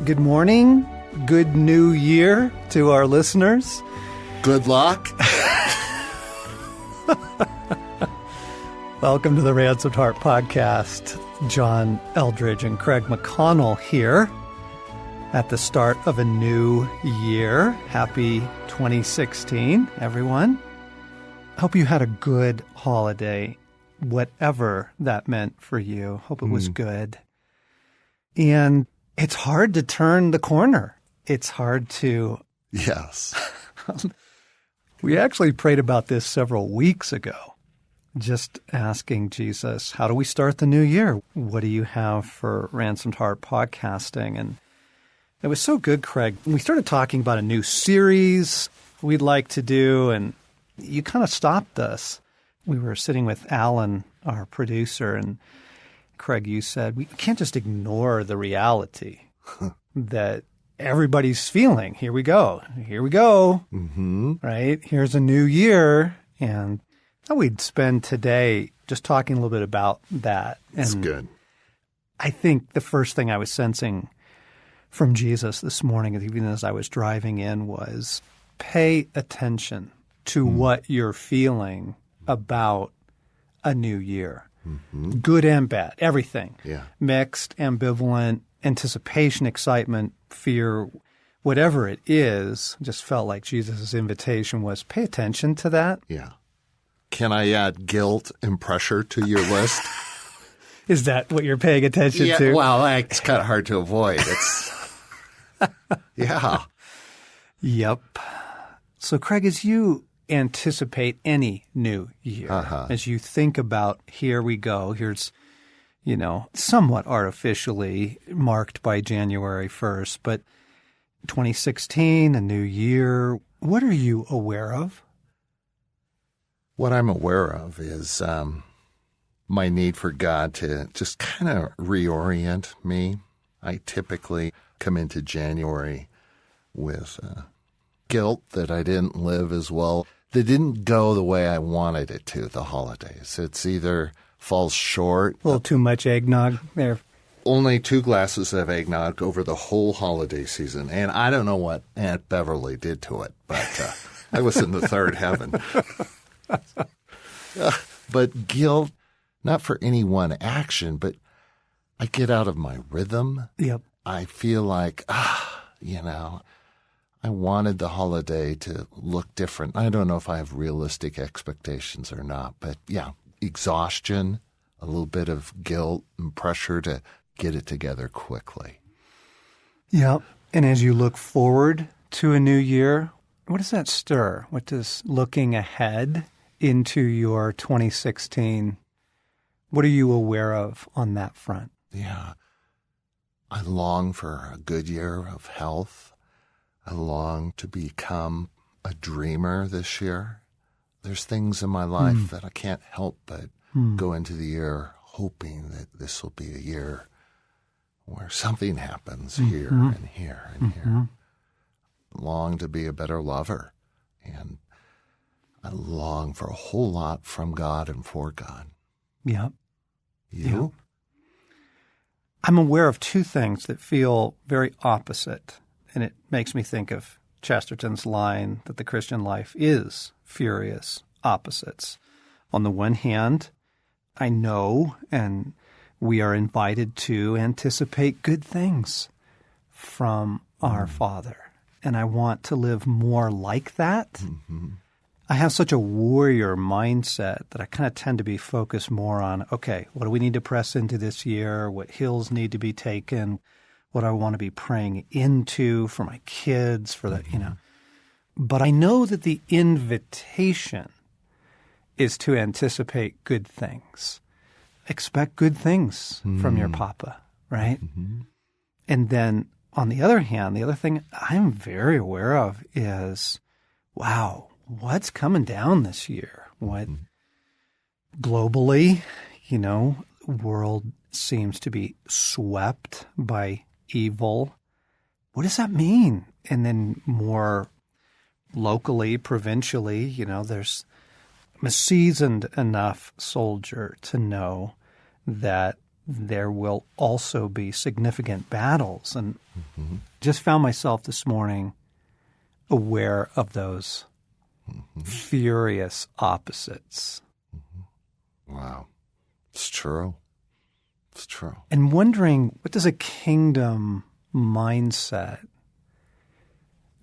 Good morning. Good new year to our listeners. Good luck. Welcome to the Ransomed Heart Podcast. John Eldridge and Craig McConnell here at the start of a new year. Happy 2016, everyone. Hope you had a good holiday, whatever that meant for you. Hope it was good. And it's hard to turn the corner. It's hard to... Yes. We actually prayed about this several weeks ago, just asking Jesus, how do we start the new year? What do you have for Ransomed Heart podcasting? And it was so good, Craig. We started talking about a new series we'd like to do, and you kind of stopped us. We were sitting with Alan, our producer, and Craig, you said, we can't just ignore the reality that everybody's feeling. Here we go. Right? Here's a new year. And I thought we'd spend today just talking a little bit about that. That's good. I think the first thing I was sensing from Jesus this morning, even as I was driving in, was pay attention to what you're feeling about a new year. Good and bad, everything. Yeah. Mixed, ambivalent, anticipation, excitement, fear, whatever it is. Just felt like Jesus' invitation was pay attention to that. Yeah. Can I add guilt and pressure to your list? Is that what you're paying attention to? Well, it's kind of hard to avoid. It's yeah. Yep. So, Craig, as you anticipate any new year, as you think about, here we go, here's, somewhat artificially marked by January 1st, but 2016, a new year, what are you aware of? What I'm aware of is my need for God to just kind of reorient me. I typically come into January with guilt that I didn't live as well, that didn't go the way I wanted it to, the holidays. It's either falls short. A little too much eggnog there. Only 2 glasses of eggnog over the whole holiday season. And I don't know what Aunt Beverly did to it, but I was in the third heaven. But guilt, not for any one action, but I get out of my rhythm. Yep. I feel like, I wanted the holiday to look different. I don't know if I have realistic expectations or not, but yeah, exhaustion, a little bit of guilt and pressure to get it together quickly. Yeah. And as you look forward to a new year, what does that stir? What does looking ahead into your 2016, what are you aware of on that front? Yeah. I long for a good year of health. I long to become a dreamer this year. There's things in my life that I can't help but go into the year hoping that this will be a year where something happens here and here and here. I long to be a better lover, and I long for a whole lot from God and for God. Yeah. You? I'm aware of 2 things that feel very opposite. And it makes me think of Chesterton's line that the Christian life is furious opposites. On the one hand, I know and we are invited to anticipate good things from our Father. And I want to live more like that. I have such a warrior mindset that I kind of tend to be focused more on, okay, what do we need to press into this year? What hills need to be taken? What I want to be praying into for my kids, for the, But I know that the invitation is to anticipate good things. Expect good things from your papa, right? And then on the other hand, the other thing I'm very aware of is, wow, what's coming down this year? What globally, world seems to be swept by evil. What does that mean? And then more locally, provincially, I'm a seasoned enough soldier to know that there will also be significant battles. And just found myself this morning aware of those furious opposites. Wow. It's true. It's true. And wondering, what does a kingdom mindset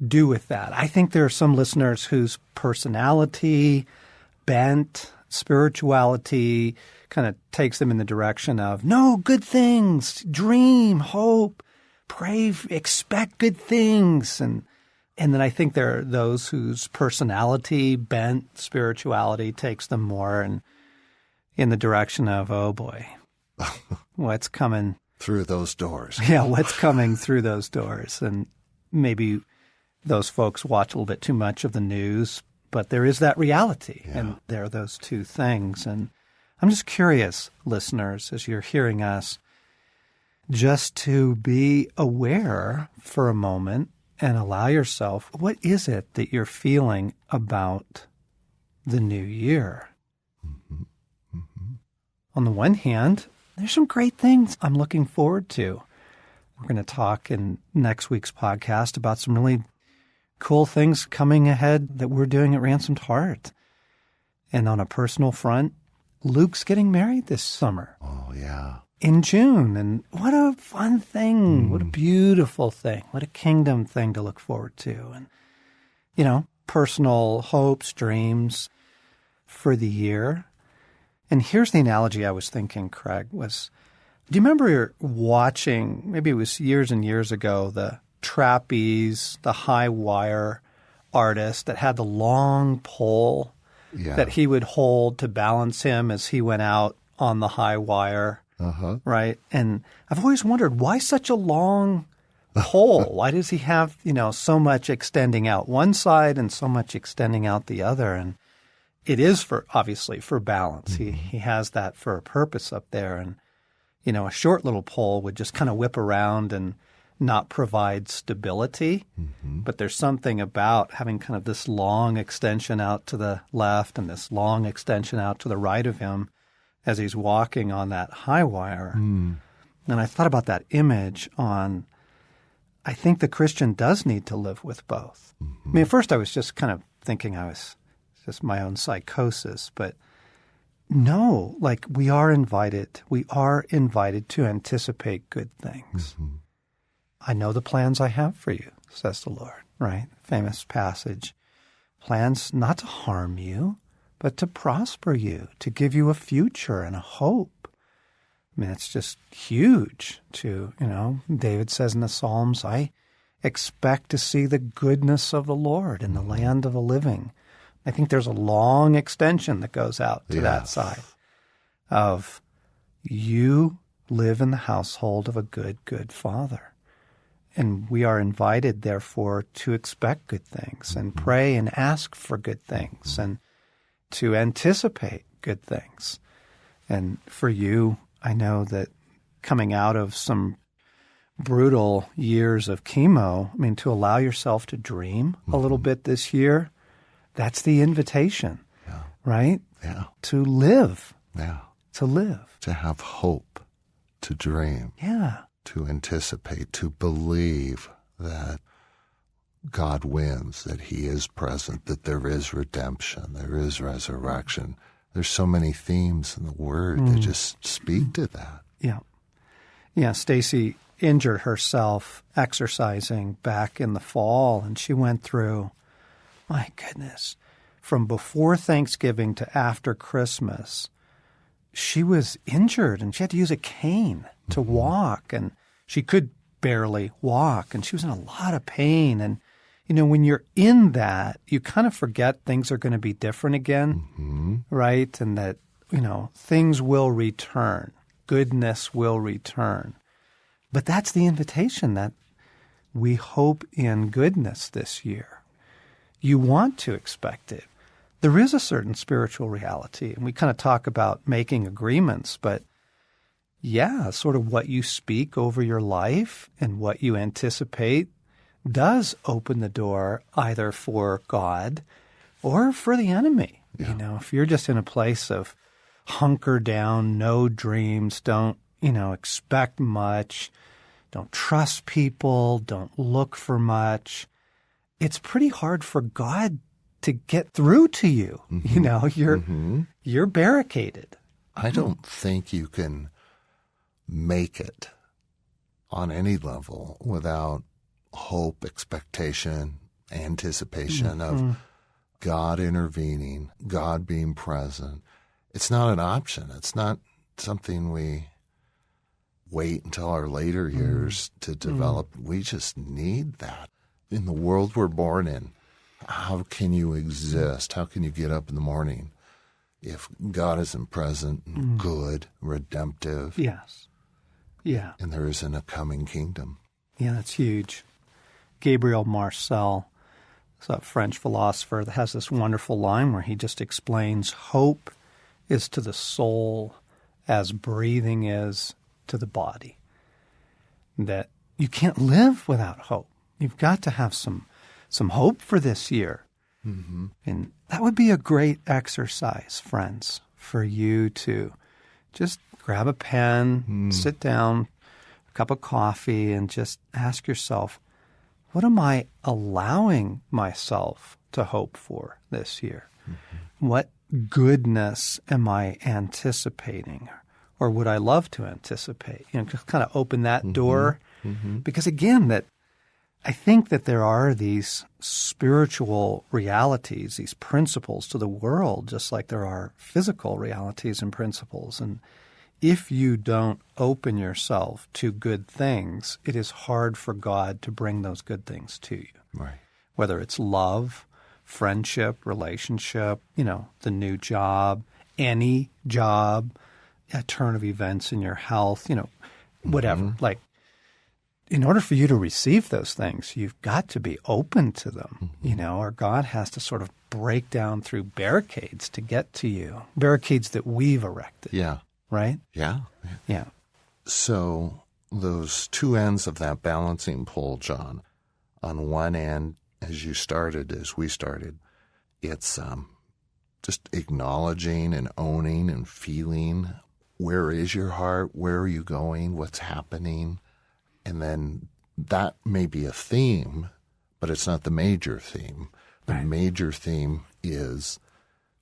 do with that? I think there are some listeners whose personality, bent, spirituality kind of takes them in the direction of, no, good things, dream, hope, pray, expect good things. And then I think there are those whose personality, bent, spirituality takes them more in the direction of, oh boy, what's coming through those doors. Yeah, what's coming through those doors. And maybe those folks watch a little bit too much of the news, but there is that reality. Yeah. And there are those two things. And I'm just curious, listeners, as you're hearing us, just to be aware for a moment and allow yourself, what is it that you're feeling about the new year? On the one hand, there's some great things I'm looking forward to. We're going to talk in next week's podcast about some really cool things coming ahead that we're doing at Ransomed Heart. And on a personal front, Luke's getting married this summer. Oh, yeah. In June. And what a fun thing. What a beautiful thing. What a kingdom thing to look forward to. And, you know, personal hopes, dreams for the year. And here's the analogy I was thinking, Craig, was, do you remember watching, maybe it was years and years ago, the trapeze, the high wire artist that had the long pole that he would hold to balance him as he went out on the high wire, right? And I've always wondered, why such a long pole? Why does he have, so much extending out one side and so much extending out the other? And it is obviously for balance. He has that for a purpose up there. And, a short little pole would just kind of whip around and not provide stability. But there's something about having kind of this long extension out to the left and this long extension out to the right of him as he's walking on that high wire. And I thought about that image I think the Christian does need to live with both. I mean, at first I was just kind of thinking it's just my own psychosis, but no, like we are invited to anticipate good things. I know the plans I have for you, says the Lord, right? Famous passage. Plans not to harm you, but to prosper you, to give you a future and a hope. I mean, it's just huge to, David says in the Psalms, I expect to see the goodness of the Lord in the land of the living. I think there's a long extension that goes out to that side of you live in the household of a good, good Father. And we are invited, therefore, to expect good things and pray and ask for good things and to anticipate good things. And for you, I know that coming out of some brutal years of chemo, to allow yourself to dream a little bit this year, that's the invitation, right? Yeah. To live. Yeah. To live. To have hope, to dream. Yeah. To anticipate, to believe that God wins, that he is present, that there is redemption, there is resurrection. There's so many themes in the Word that just speak to that. Yeah. Yeah, Stacy injured herself exercising back in the fall, and she went through, my goodness, from before Thanksgiving to after Christmas, she was injured and she had to use a cane to walk, and she could barely walk, and she was in a lot of pain. And, when you're in that, you kind of forget things are going to be different again, right? And that, things will return. Goodness will return. But that's the invitation, that we hope in goodness this year. You want to expect it. There is a certain spiritual reality, and we kind of talk about making agreements, but yeah, sort of what you speak over your life and what you anticipate does open the door either for God or for the enemy. Yeah. If you're just in a place of hunker down, no dreams, don't expect much, don't trust people, don't look for much, it's pretty hard for God to get through to you. You're barricaded. I don't think you can make it on any level without hope, expectation, anticipation of God intervening, God being present. It's not an option. It's not something we wait until our later years to develop. We just need that. In the world we're born in, how can you exist? How can you get up in the morning if God isn't present and good, redemptive? Yes. Yeah. And there isn't a coming kingdom. Yeah, that's huge. Gabriel Marcel is a French philosopher that has this wonderful line where he just explains hope is to the soul as breathing is to the body. That you can't live without hope. You've got to have some hope for this year. Mm-hmm. And that would be a great exercise, friends, for you to just grab a pen, sit down, a cup of coffee, and just ask yourself, what am I allowing myself to hope for this year? Mm-hmm. What goodness am I anticipating? Or would I love to anticipate? Just kind of open that door. Mm-hmm. Because again, I think that there are these spiritual realities, these principles to the world, just like there are physical realities and principles. And if you don't open yourself to good things, it is hard for God to bring those good things to you. Right. Whether it's love, friendship, relationship, the new job, any job, a turn of events in your health, whatever. Mm-hmm. Like, in order for you to receive those things, you've got to be open to them, or God has to sort of break down through barricades to get to you, barricades that we've erected. Yeah. Right? Yeah. Yeah. So those two ends of that balancing pole, John, on one end, as we started, it's just acknowledging and owning and feeling, where is your heart? Where are you going? What's happening? And then that may be a theme, but it's not the major theme. The major theme is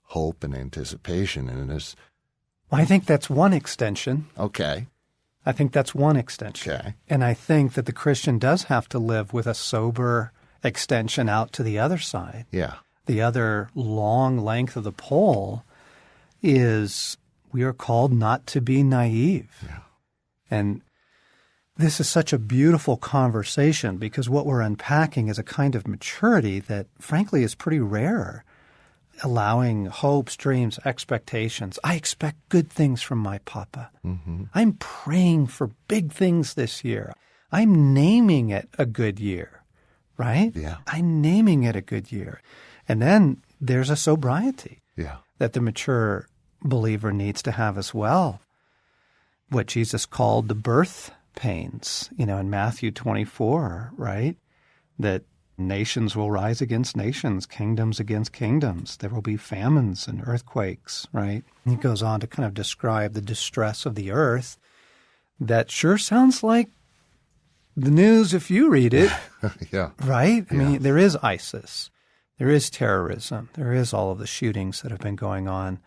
hope and anticipation. And it's... Well, I think that's one extension. Okay. I think that's one extension. Okay. And I think that the Christian does have to live with a sober extension out to the other side. Yeah. The other long length of the pole is we are called not to be naive. Yeah. And this is such a beautiful conversation because what we're unpacking is a kind of maturity that, frankly, is pretty rare. Allowing hopes, dreams, expectations. I expect good things from my papa. Mm-hmm. I'm praying for big things this year. I'm naming it a good year, right? Yeah. I'm naming it a good year. And then there's a sobriety that the mature believer needs to have as well. What Jesus called the birth pains, in Matthew 24, right? That nations will rise against nations, kingdoms against kingdoms. There will be famines and earthquakes, right? He goes on to kind of describe the distress of the earth. That sure sounds like the news if you read it. Yeah. Right? I mean, there is ISIS. There is terrorism. There is all of the shootings that have been going on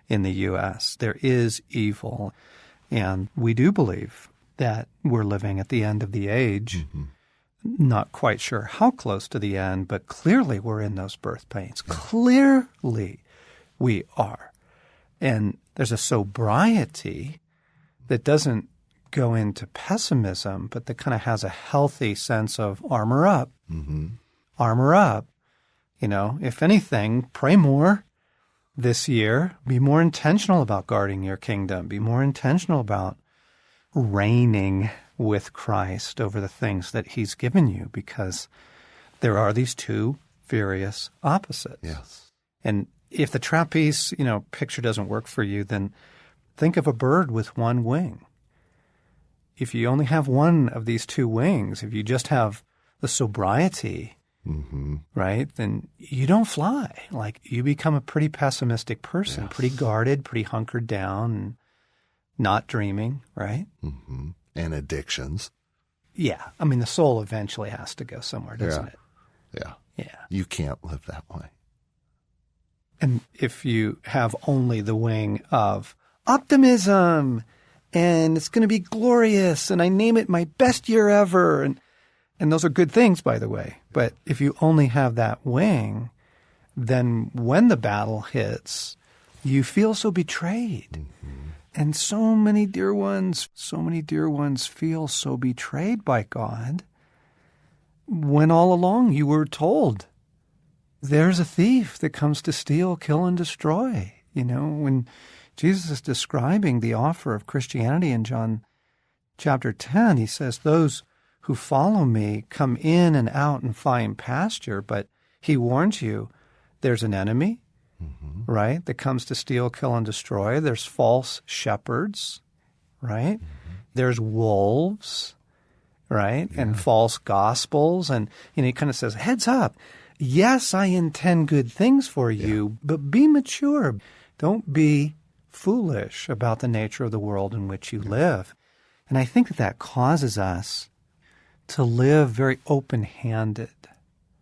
in the U.S. There is evil. And we do believe that we're living at the end of the age. Mm-hmm. Not quite sure how close to the end, but clearly we're in those birth pains. Yeah. Clearly we are. And there's a sobriety that doesn't go into pessimism, but that kind of has a healthy sense of armor up. Mm-hmm. Armor up. If anything, pray more this year. Be more intentional about guarding your kingdom. Be more intentional about reigning with Christ over the things that he's given you, because there are these two furious opposites. Yes. And if the trapeze, picture doesn't work for you, then think of a bird with one wing. If you only have one of these two wings, if you just have the sobriety, right, then you don't fly. Like, you become a pretty pessimistic person, pretty guarded, pretty hunkered down. And not dreaming, right? Mm-hmm. And addictions. Yeah. I mean, the soul eventually has to go somewhere, doesn't it? Yeah. Yeah. You can't live that way. And if you have only the wing of optimism and it's going to be glorious and I name it my best year ever, and those are good things, by the way. But if you only have that wing, then when the battle hits, you feel so betrayed. Mm-hmm. And so many dear ones feel so betrayed by God when all along you were told, there's a thief that comes to steal, kill, and destroy. You know, when Jesus is describing the offer of Christianity in John chapter 10, he says, those who follow me come in and out and find pasture, but he warns you, there's an enemy, Mm-hmm. right, that comes to steal, kill, and destroy. There's false shepherds, right? Mm-hmm. There's wolves, right? Yeah. And false gospels. And, he kind of says, heads up. Yes, I intend good things for you, but be mature. Don't be foolish about the nature of the world in which you live. And I think that causes us to live very open-handed.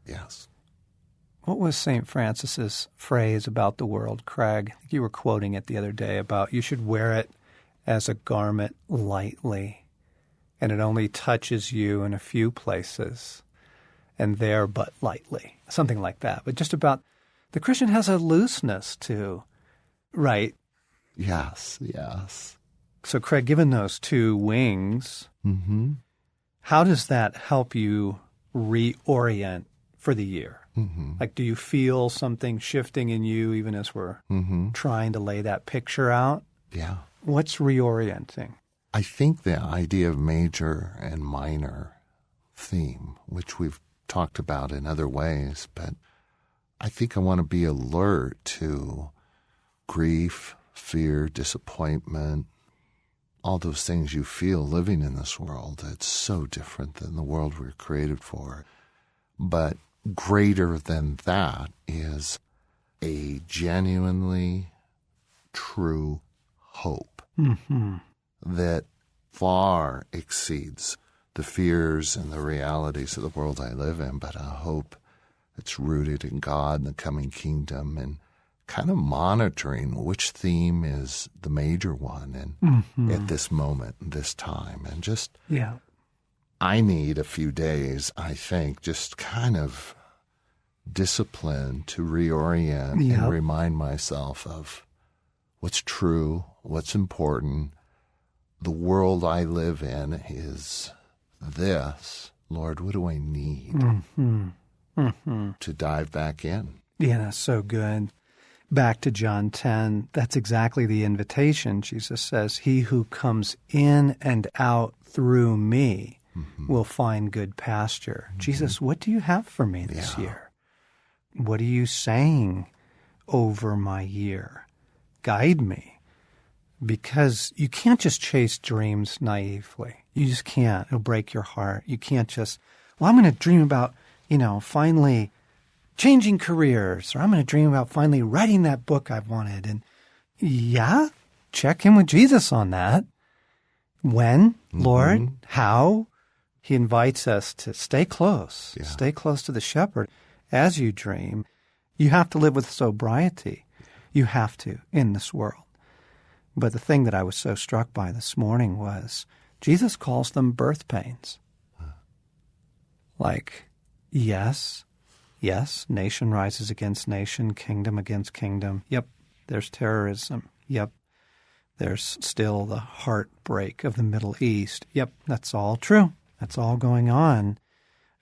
Yes. What was St. Francis's phrase about the world, Craig? I think you were quoting it the other day about you should wear it as a garment lightly, and it only touches you in a few places, and there but lightly. Something like that. But just about the Christian has a looseness too, right? Yes, yes. So, Craig, given those two wings, mm-hmm. how does that help you reorient for the year? Mm-hmm. Like, do you feel something shifting in you even as we're mm-hmm. trying to lay that picture out? Yeah. What's reorienting? I think the idea of major and minor theme, which we've talked about in other ways, but I think I want to be alert to grief, fear, disappointment, all those things you feel living in this world. It's so different than the world we're created for. But greater than that is a genuinely true hope mm-hmm. that far exceeds the fears and the realities of the world I live in, but a hope that's rooted in God and the coming kingdom, and kind of monitoring which theme is the major one and mm-hmm. at this moment, this time. And just, yeah. I need a few days, I think, just kind of discipline to reorient and remind myself of what's true, what's important. The world I live in is this. Lord, what do I need mm-hmm. Mm-hmm. to dive back in? Yeah, that's so good. Back to John 10, that's exactly the invitation. Jesus says, he who comes in and out through me mm-hmm. will find good pasture. Mm-hmm. Jesus, what do you have for me this year? What are you saying over my year? Guide me. Because you can't just chase dreams naively. You just can't. It'll break your heart. You can't just, well, I'm going to dream about, finally changing careers, or I'm going to dream about finally writing that book I've wanted. And yeah, check in with Jesus on that. When, mm-hmm. Lord, how? He invites us to stay close to the shepherd. As you dream, you have to live with sobriety. You have to in this world. But the thing that I was so struck by this morning was Jesus calls them birth pains. Like, yes, nation rises against nation, kingdom against kingdom. Yep, there's terrorism. Yep, there's still the heartbreak of the Middle East. Yep, that's all true. That's all going on.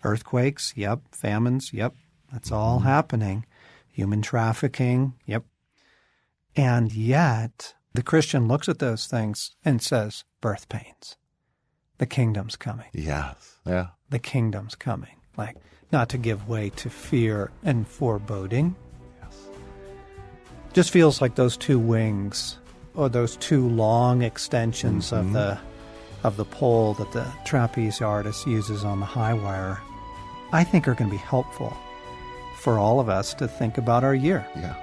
Earthquakes, yep. Famines, yep. That's all happening. Human trafficking, yep. And yet, the Christian looks at those things and says, birth pains. The kingdom's coming. Yes, yeah. The kingdom's coming. Like, not to give way to fear and foreboding. Yes. Just feels like those two wings, or those two long extensions mm-hmm. of the pole that the trapeze artist uses on the high wire, I think are going to be helpful for all of us to think about our year. Yeah.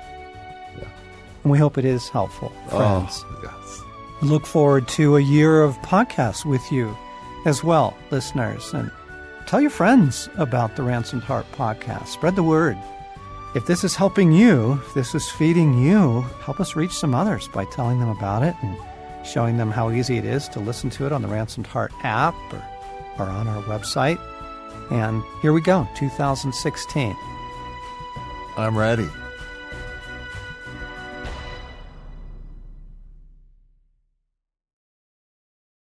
And we hope it is helpful, friends. Oh, yes. We look forward to a year of podcasts with you as well, listeners. And tell your friends about the Ransomed Heart podcast. Spread the word. If this is helping you, if this is feeding you, help us reach some others by telling them about it and showing them how easy it is to listen to it on the Ransomed Heart app or on our website. And here we go, 2016. I'm ready.